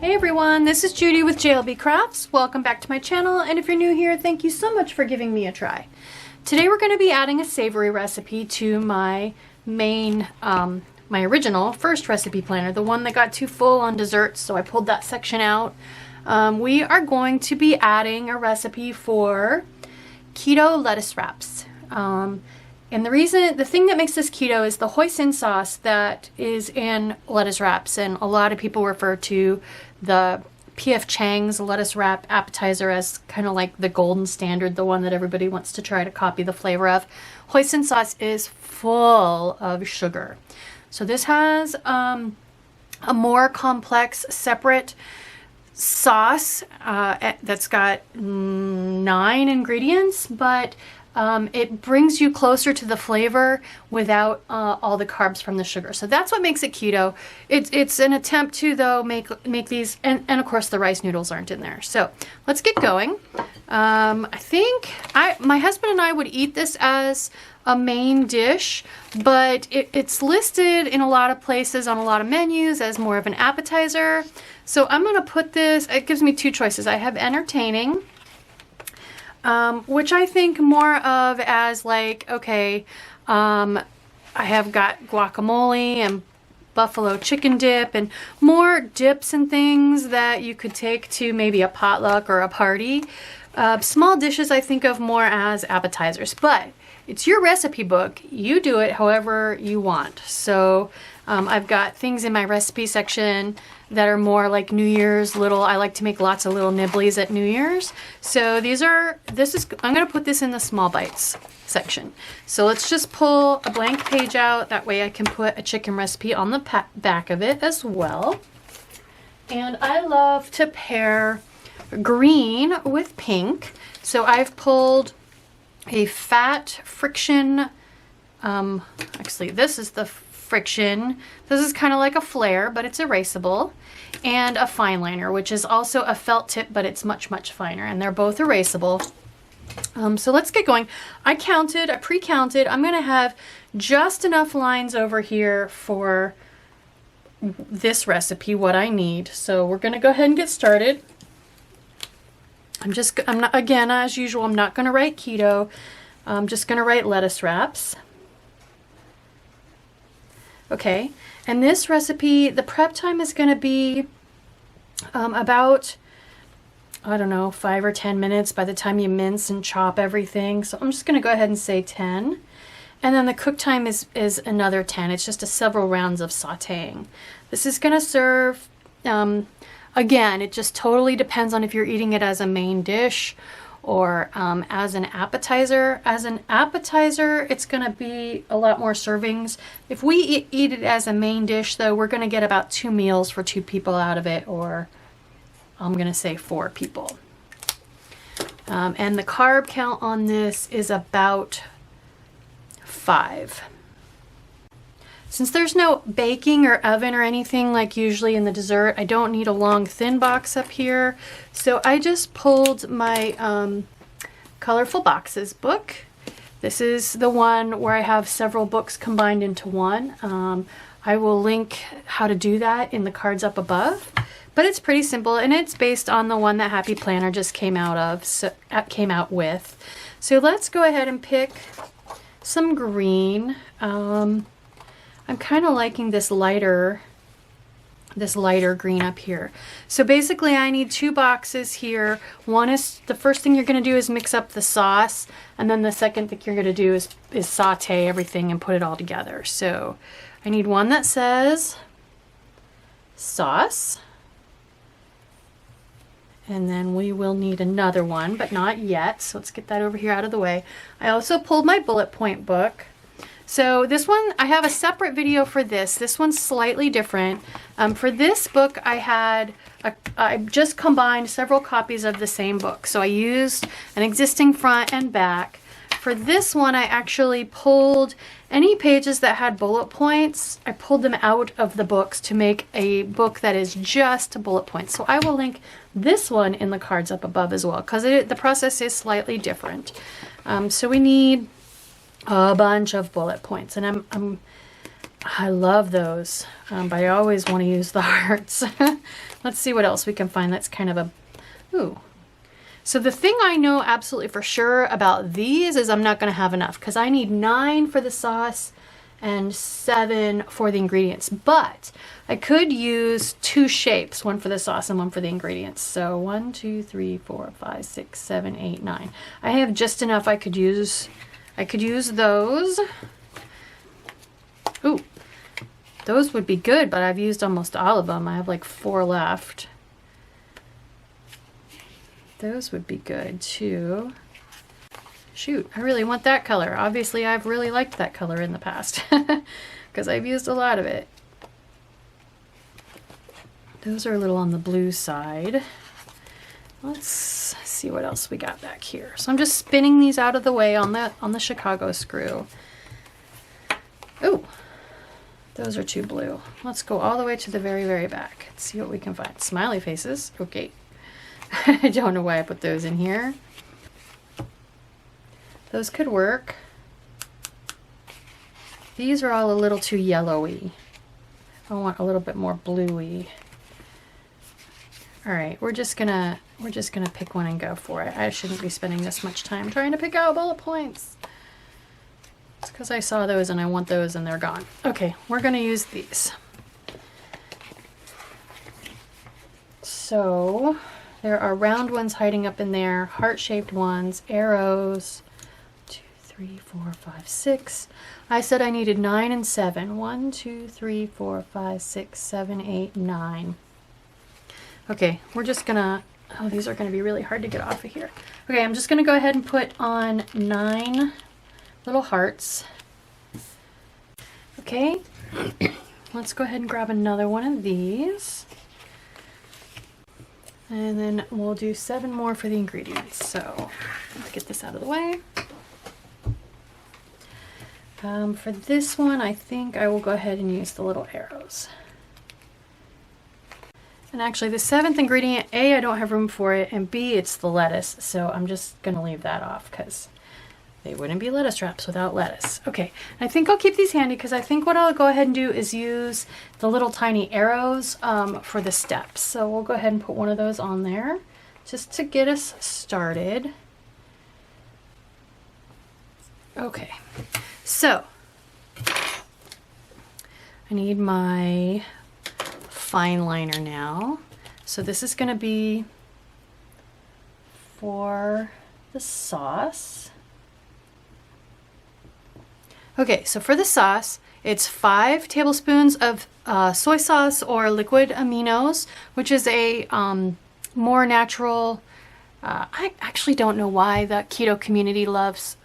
Hey everyone, this is Judi with JLBCrafts. Welcome back to my channel, and if you're new here, thank you so much for giving me a try. Today we're going to be adding a savory recipe to my main, my original first recipe planner, the one that got too full on desserts, so I pulled that section out. We are going to be adding a recipe for keto lettuce wraps. And the thing that makes this keto is the hoisin sauce that is in lettuce wraps, and a lot of people refer to the P.F. Chang's lettuce wrap appetizer as kind of like the golden standard, the one that everybody wants to try to copy the flavor of. Hoisin sauce is full of sugar. So this has a more complex, separate sauce that's got 9 ingredients, but it brings you closer to the flavor without all the carbs from the sugar. So that's what makes it keto. It's an attempt to, though, make these, and of course the rice noodles aren't in there. So let's get going. I think my husband and I would eat this as a main dish, but it's listed in a lot of places on a lot of menus as more of an appetizer. So I'm going to put this, it gives me 2 choices. I have entertaining, which I think more of as like, okay, I have got guacamole and buffalo chicken dip and more dips and things that you could take to maybe a potluck or a party. Small dishes I think of more as appetizers, but it's your recipe book. You do it however you want. So I've got things in my recipe section that are more like New Year's little, I like to make lots of little nibblies at New Year's. So I'm gonna put this in the small bites section. So let's just pull a blank page out. That way I can put a chicken recipe on the back of it as well. And I love to pair green with pink. So I've pulled a fat Frixion, actually this is the Frixion. This is kind of like a flare, but it's erasable, and a fine liner, which is also a felt tip, but it's much finer, and they're both erasable. So let's get going. I pre-counted. I'm gonna have just enough lines over here for this recipe, what I need. So we're gonna go ahead and get started. I'm not, again, as usual, I'm not gonna write keto. I'm just gonna write lettuce wraps. Okay, and this recipe, the prep time is going to be about, I don't know, 5 or 10 minutes by the time you mince and chop everything. So I'm just going to go ahead and say 10. And then the cook time is another 10. It's just several rounds of sauteing. This is going to serve, again, it just totally depends on if you're eating it as a main dish or as an appetizer. As an appetizer, it's going to be a lot more servings. If we eat it as a main dish, though, we're going to get about 2 meals for 2 people out of it, or I'm going to say 4 people. And the carb count on this is about 5. Since there's no baking or oven or anything like usually in the dessert, I don't need a long thin box up here. So I just pulled my Colorful Boxes book. This is the one where I have several books combined into one. I will link how to do that in the cards up above. But it's pretty simple, and it's based on the one that Happy Planner just came out with. So let's go ahead and pick some green. I'm kind of liking this lighter green up here. So basically I need 2 boxes here. One is, the first thing you're going to do is mix up the sauce, and then the second thing you're going to do is saute everything and put it all together. So I need one that says sauce, and then we will need another one, but not yet. So let's get that over here out of the way. I also pulled my bullet point book. So this one, I have a separate video for this. This one's slightly different. For this book, I just combined several copies of the same book. So I used an existing front and back. For this one, I actually pulled any pages that had bullet points. I pulled them out of the books to make a book that is just bullet points. So I will link this one in the cards up above as well, because the process is slightly different. So we need a bunch of bullet points, and I'm I love those, but I always want to use the hearts. Let's see what else we can find that's kind of a, ooh. So the thing I know absolutely for sure about these is I'm not going to have enough because I need 9 for the sauce and 7 for the ingredients. But I could use 2 shapes, one for the sauce and one for the ingredients. So 1, 2, 3, 4, 5, 6, 7, 8, 9. I have just enough. I could use those. Ooh, those would be good, but I've used almost all of them. I have like 4 left. Those would be good too. Shoot, I really want that color. Obviously, I've really liked that color in the past because I've used a lot of it. Those are a little on the blue side. Let's see what else we got back here. So I'm just spinning these out of the way on the Chicago screw. Ooh, those are too blue. Let's go all the way to the very, very back. Let's see what we can find. Smiley faces. Okay. I don't know why I put those in here. Those could work. These are all a little too yellowy. I want a little bit more bluey. All right, we're just gonna pick one and go for it. I shouldn't be spending this much time trying to pick out bullet points. It's because I saw those and I want those and they're gone. Okay, we're gonna use these. So there are round ones hiding up in there, heart-shaped ones, arrows. 2, 3, 4, 5, 6. I said I needed 9 and 7. 1, 2, 3, 4, 5, 6, 7, 8, 9. Okay, we're just gonna, oh, these are gonna be really hard to get off of here. Okay, I'm just gonna go ahead and put on 9 little hearts. Okay, let's go ahead and grab another one of these. And then we'll do 7 more for the ingredients. So let's get this out of the way. For this one, I think I will go ahead and use the little arrows. And actually the 7th ingredient, A, I don't have room for it, and B, it's the lettuce. So I'm just gonna leave that off because they wouldn't be lettuce wraps without lettuce. Okay, I think I'll keep these handy because I think what I'll go ahead and do is use the little tiny arrows for the steps. So we'll go ahead and put one of those on there just to get us started. Okay, so I need my fine liner now. So this is gonna be for the sauce. Okay, so for the sauce, it's 5 tablespoons of soy sauce or liquid aminos, which is a more natural, I actually don't know why the keto community loves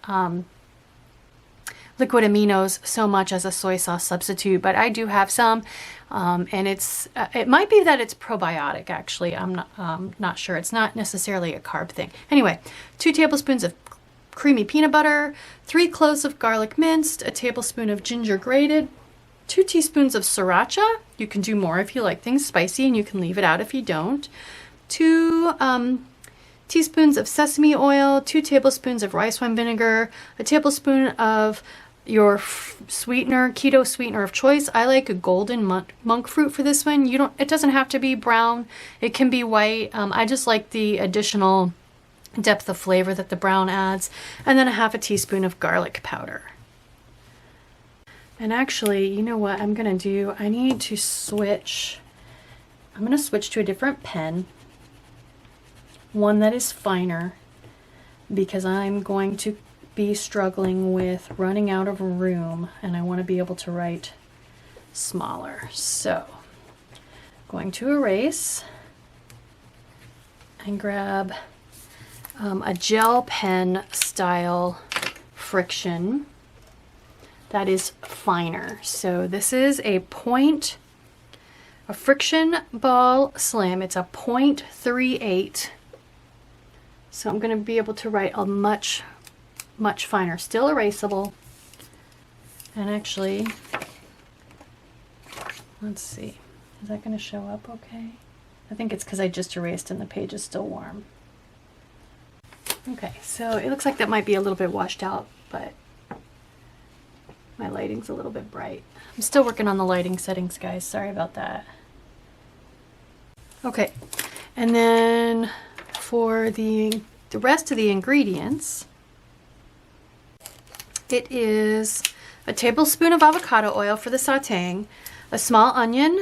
liquid aminos so much as a soy sauce substitute, but I do have some, and it might be that it's probiotic actually. I'm not sure. It's not necessarily a carb thing. Anyway, 2 tablespoons of creamy peanut butter, 3 cloves of garlic minced, a tablespoon of ginger grated, 2 teaspoons of sriracha. You can do more if you like things spicy, and you can leave it out if you don't. 2 teaspoons of sesame oil, 2 tablespoons of rice wine vinegar, a tablespoon of your sweetener, keto sweetener of choice. I like a golden monk fruit for this one. It doesn't have to be brown. It can be white. I just like the additional depth of flavor that the brown adds, and then a half a teaspoon of garlic powder. And actually, you know what I'm gonna do? I need to switch. I'm gonna switch to a different pen, one that is finer, because I'm going to be struggling with running out of room and I want to be able to write smaller. So I'm going to erase and grab a gel pen style Frixion that is finer. So this is a Frixion Ball Slim. It's a 0.38. So I'm going to be able to write a much finer, still erasable. And actually, let's see, is that going to show up okay? I think it's because I just erased and the page is still warm. Okay, so it looks like that might be a little bit washed out, but My lighting's a little bit bright. I'm still working on the lighting settings, guys. Sorry about that. Okay, and then for the rest of the ingredients, it is a tablespoon of avocado oil for the sauteing, a small onion,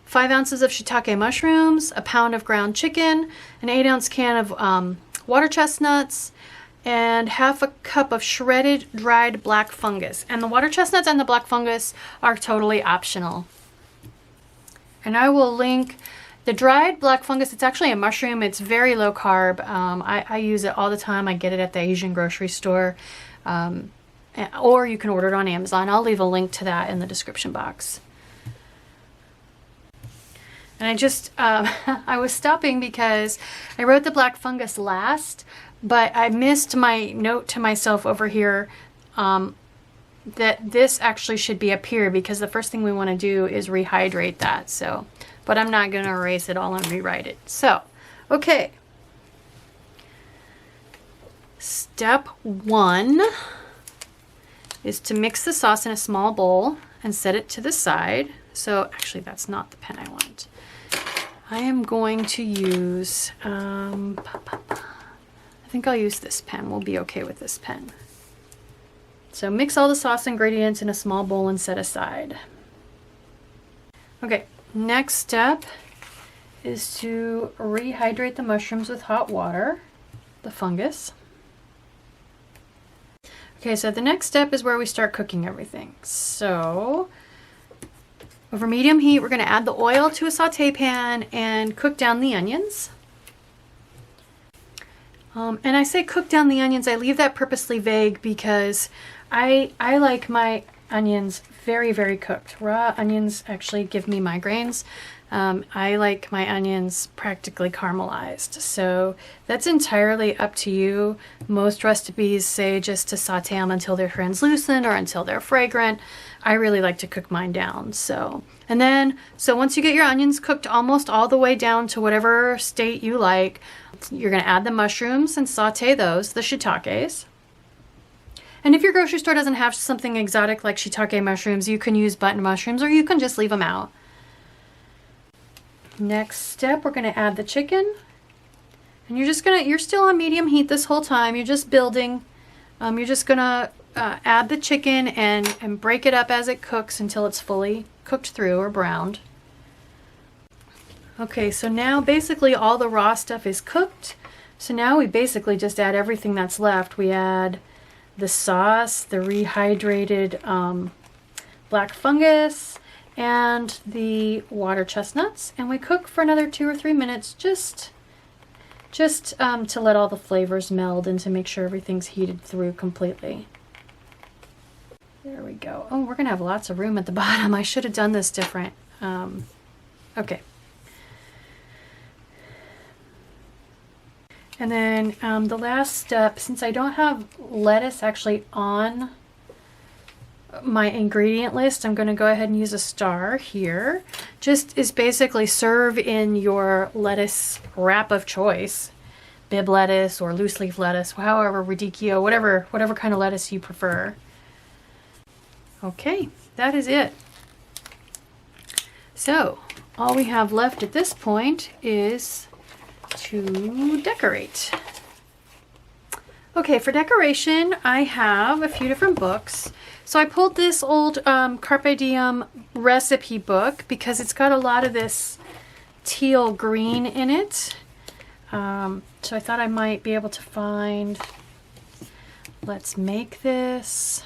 5 ounces of shiitake mushrooms, a pound of ground chicken, an 8-ounce can of water chestnuts, and half a cup of shredded dried black fungus. And the water chestnuts and the black fungus are totally optional. And I will link the dried black fungus. It's actually a mushroom. It's very low carb. I use it all the time. I get it at the Asian grocery store. Or you can order it on Amazon. I'll leave a link to that in the description box. And I just, I was stopping because I wrote the black fungus last, but I missed my note to myself over here that this actually should be up here, because the first thing we want to do is rehydrate that. So, but I'm not going to erase it all and rewrite it. So, okay. Step 1 is to mix the sauce in a small bowl and set it to the side. So actually that's not the pen I want. I am going to use, I think I'll use this pen. We'll be okay with this pen. So mix all the sauce ingredients in a small bowl and set aside. Okay, next step is to rehydrate the mushrooms with hot water, the fungus. Okay, so the next step is where we start cooking everything. So over medium heat, we're going to add the oil to a saute pan and cook down the onions. And I say cook down the onions, I leave that purposely vague because I like my onions very, very cooked. Raw onions actually give me migraines. I like my onions practically caramelized. So that's entirely up to you. Most recipes say just to saute them until they're translucent or until they're fragrant. I really like to cook mine down. So once you get your onions cooked almost all the way down to whatever state you like, you're going to add the mushrooms and saute those, the shiitakes. And if your grocery store doesn't have something exotic like shiitake mushrooms, you can use button mushrooms or you can just leave them out. Next step, we're going to add the chicken. And you're still on medium heat this whole time. You're just building. You're just going to add the chicken and break it up as it cooks until it's fully cooked through or browned. Okay, so now basically all the raw stuff is cooked. So now we basically just add everything that's left. We add the sauce, the rehydrated black fungus, and the water chestnuts, and we cook for another 2 or 3 minutes just to let all the flavors meld and to make sure everything's heated through completely. There we go. Oh, we're gonna have lots of room at the bottom. I should have done this different. Okay. And then the last step, since I don't have lettuce actually on my ingredient list, I'm going to go ahead and use a star here. Just is basically serve in your lettuce wrap of choice. Bib lettuce or loose leaf lettuce, however, radicchio, whatever kind of lettuce you prefer. Okay, that is it. So all we have left at this point is to decorate. Okay, for decoration, I have a few different books. So I pulled this old Carpe Diem recipe book because it's got a lot of this teal green in it. So I thought I might be able to find, let's make this,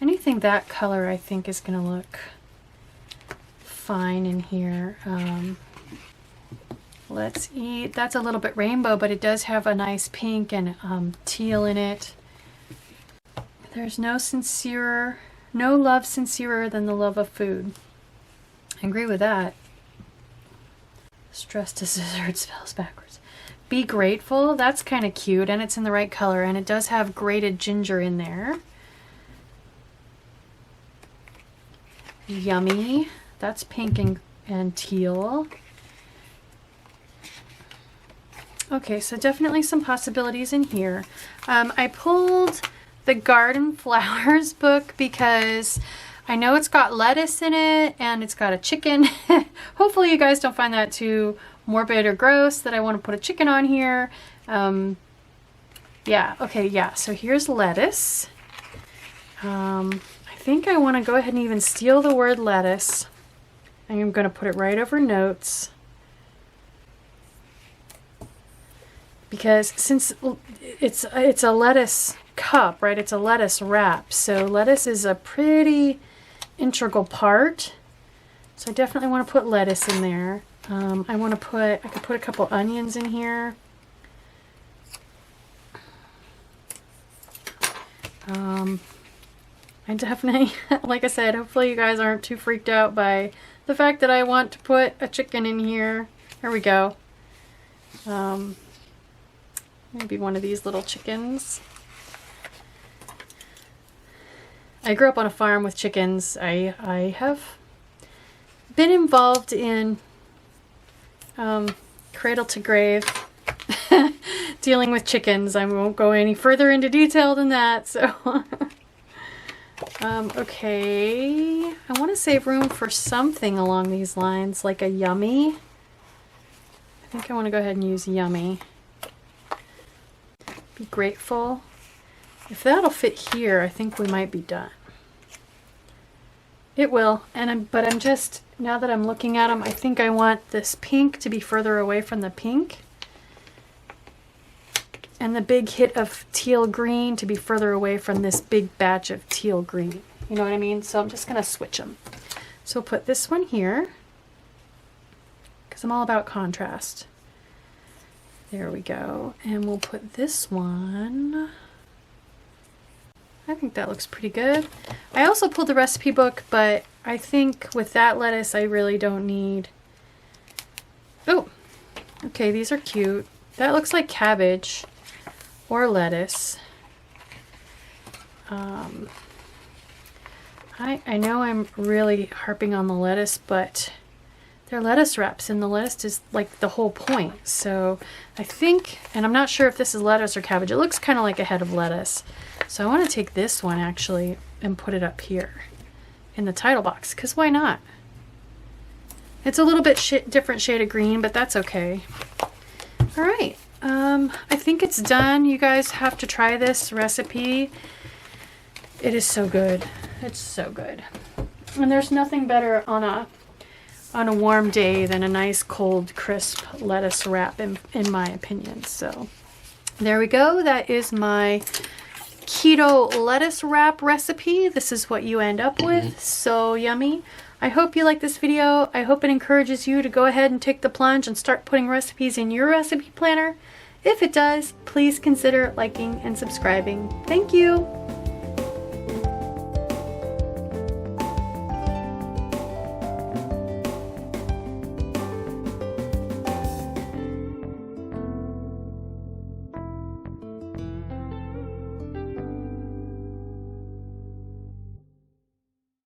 anything that color I think is going to look fine in here. Let's eat, that's a little bit rainbow, but it does have a nice pink and teal in it. There's no love sincerer than the love of food. I agree with that. Stress to scissors spells backwards. Be grateful, that's kind of cute, and it's in the right color, and it does have grated ginger in there. Yummy, that's pink and teal. Okay, so definitely some possibilities in here. I pulled the Garden Flowers book because I know it's got lettuce in it and it's got a chicken. Hopefully you guys don't find that too morbid or gross that I want to put a chicken on here. Yeah, okay, yeah, so here's lettuce. I think I want to go ahead and even steal the word lettuce. I'm going to put it right over notes. Because since it's a lettuce cup, right? It's a lettuce wrap. So lettuce is a pretty integral part. So I definitely want to put lettuce in there. I could put a couple onions in here. I definitely, like I said, hopefully you guys aren't too freaked out by the fact that I want to put a chicken in here. There we go. Maybe one of these little chickens. I grew up on a farm with chickens. I have been involved in cradle to grave dealing with chickens. I won't go any further into detail than that. So, okay. I want to save room for something along these lines, like a yummy. I think I want to go ahead and use yummy. Be grateful. If that'll fit here, I think we might be done. It will, but I'm just, now that I'm looking at them, I think I want this pink to be further away from the pink. And the big hit of teal green to be further away from this big batch of teal green. You know what I mean? So I'm just going to switch them. So we'll put this one here, because I'm all about contrast. There we go. And we'll put this one. I think that looks pretty good. I also pulled the recipe book, but I think with that lettuce, I really don't need... Oh, okay, these are cute. That looks like cabbage or lettuce. I know I'm really harping on the lettuce, but they're lettuce wraps, and the lettuce is like the whole point. So I think, and I'm not sure if this is lettuce or cabbage. It looks kind of like a head of lettuce. So I want to take this one actually and put it up here in the title box, because why not? It's a little bit different shade of green, but that's okay. All right, I think it's done. You guys have to try this recipe. It is so good. It's so good. And there's nothing better on a warm day than a nice cold crisp lettuce wrap in my opinion. So there we go. That is my keto lettuce wrap recipe. This is what you end up with. So yummy. I hope you like this video. I hope it encourages you to go ahead and take the plunge and start putting recipes in your recipe planner. If it does, please consider liking and subscribing. Thank you.